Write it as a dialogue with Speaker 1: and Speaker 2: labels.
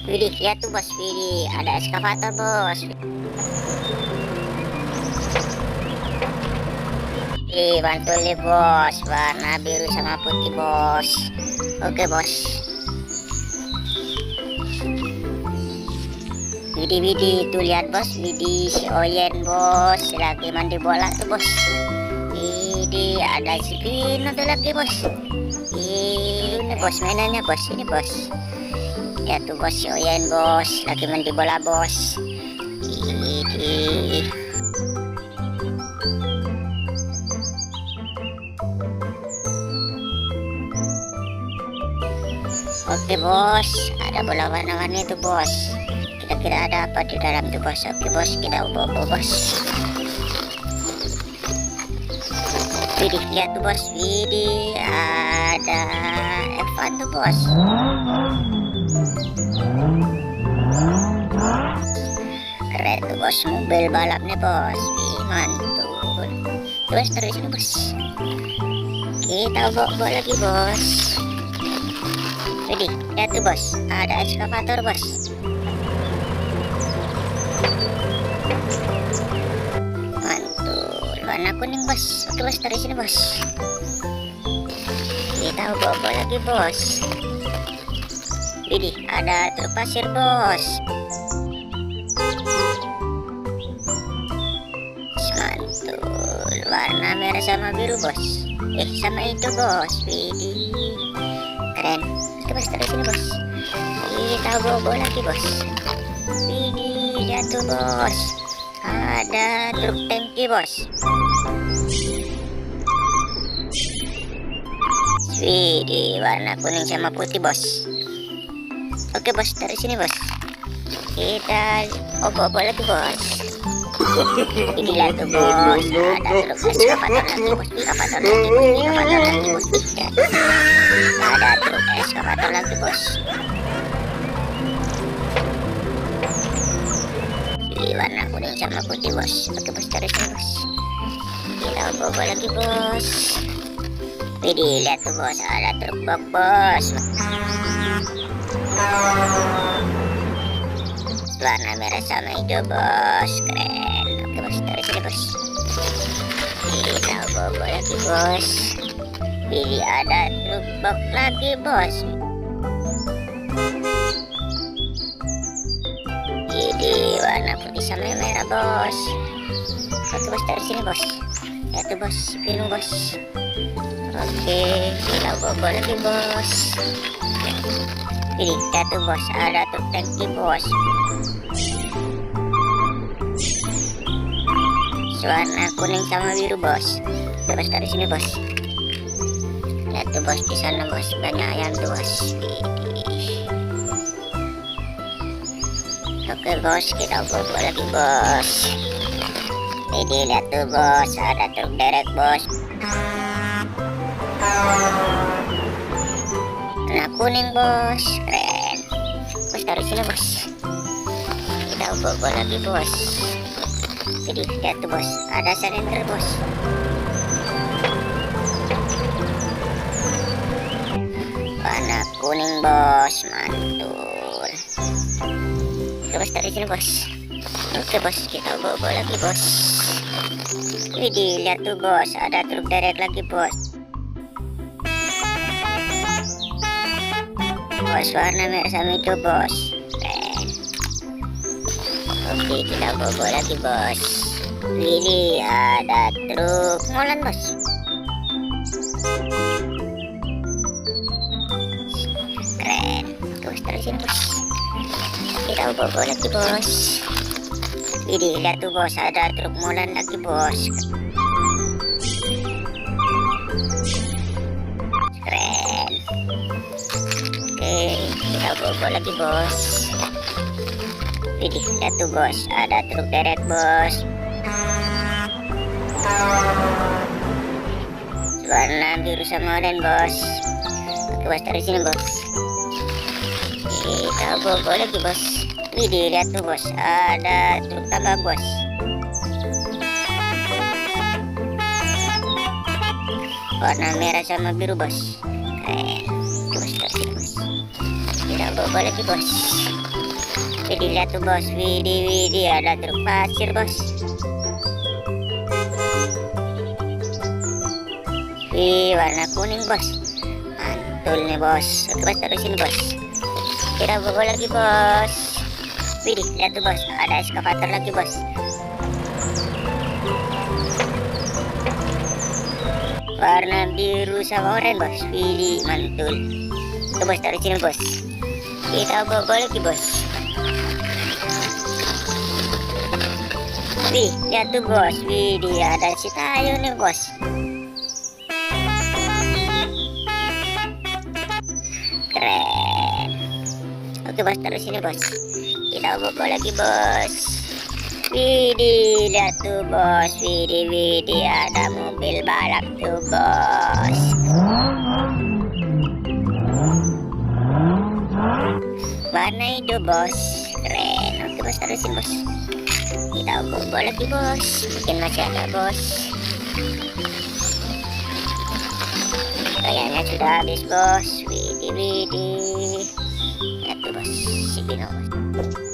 Speaker 1: Widih, lihat tuh bos, widih, ada eskavator bos. Bantu nih bos, warna biru sama putih bos. Oke bos. Widih, tuh lihat bos, widih si Oyen bos, lagi mandi bola tuh bos. Widih, ada si Vino tuh lagi bos. Ini bos mainannya bos, ini bos. Ya tuh bos, si Oyen bos, lagi mandi bola bos. Widih. Oke bos, ada bola warna-warni itu bos. Kira-kira ada apa di dalam tuh bos? Oke bos, kita ubah bos. Widih, lihat tuh bos, widih, ada F1 tuh bos. Keren tuh bos, mobil balap nih bos. Wih, mantul. Terus ini bos. Kita bawa lagi bos. Widih, lihat tuh bos, ada eskavator bos. Mantul, warna kuning bos. Oke bos, dari sini bos. Kita bawa lagi bos. Widih, ada truk pasir bos. Mantul, warna merah sama biru bos. Sama itu bos. Widih, keren. Oke bos, dari sini bos. Kita bawa lagi bos. Widih, lihat tuh bos, ada truk tangki bos. Widih, warna kuning sama putih bos. Oke bos, dari sini bos. Kita obo-obo lagi bos. Ini lihat tuh bos, ada truk eskavator lagi bos. Eskavator lagi bos. Ada truk eskavator lagi bos. Warna kuning sama putih bos. Oke bos, dari sini bos. Kita bawa lagi bos. Widih, lihat tuh bos, ada truk box bos. Warna merah sama hijau bos, keren. Oke bos, dari sini bos. Kita bawa lagi bos. Widih, ada truk box lagi bos. Widih, warna putih sama merah bos. Oke bos, dari sini bos. Lihat tuh bos, biru bos. Oke, kita bawa lagi bos. Ini lihat tuh bos, ada truk tangki bos. Warna kuning sama biru bos. Oke bos, dari sini bos. Lihat tuh bos, di sana bos, banyak ayam tuh bos. Oke bos, kita bawa lagi bos. Jadi lihat tuh bos, ada truk derek bos. Warna kuning bos, keren. Bos, dari sini bos. Kita bawa lagi bos. Jadi lihat tuh bos, ada silinder bos. Warna kuning bos, mantul. Terus dari sini bos. Oke bos, kita bawa lagi bos. Widih, lihat tuh bos, ada truk derek lagi bos. Bos, warna merah sama hijau bos, keren. Oke, kita bawa lagi bos. Widih, ada truk molen bos. Keren. Terus dari sini bos. Kita bawa lagi bos. Widih, lihat tuh bos, ada truk molen lagi bos. Keren. Oke, kita bawa lagi bos. Widih, lihat tuh bos, ada truk derek bos. Warna biru sama oranye bos. Oke bos, dari sini bos. Kita bawa lagi bos. Widih, lihat tuh bos, ada truk tambah bos. Warna merah sama biru bos. Keren. Bos, dari sini bos. Kita bawa lagi bos. Widih, lihat tuh bos. Widih, widih, ada truk pasir bos. Wih, warna kuning bos. Mantul nih bos. Oke bos, terusin bos. Kita bawa lagi bos. Widih, lihat tuh bos, ada eskavator lagi bos. Warna biru sama oranye bos. Widih, mantul. Tuh bos, terusin bos. Kita bawa lagi bos. Wih, lihat tuh bos. Widih, ada si Tayo nih bos. Keren. Oke bos, terus ini bos. Kita bawa lagi bos. Widih, lihat tuh bos. Widih, widih, ada mobil balap tuh bos. Warna hijau bos. Keren. Oke bos, terusin bos. Kita bawa lagi bos. Mungkin masih ada bos. Kayaknya sudah habis bos. Widih, widih. Lihat tuh bos, si Pino bos.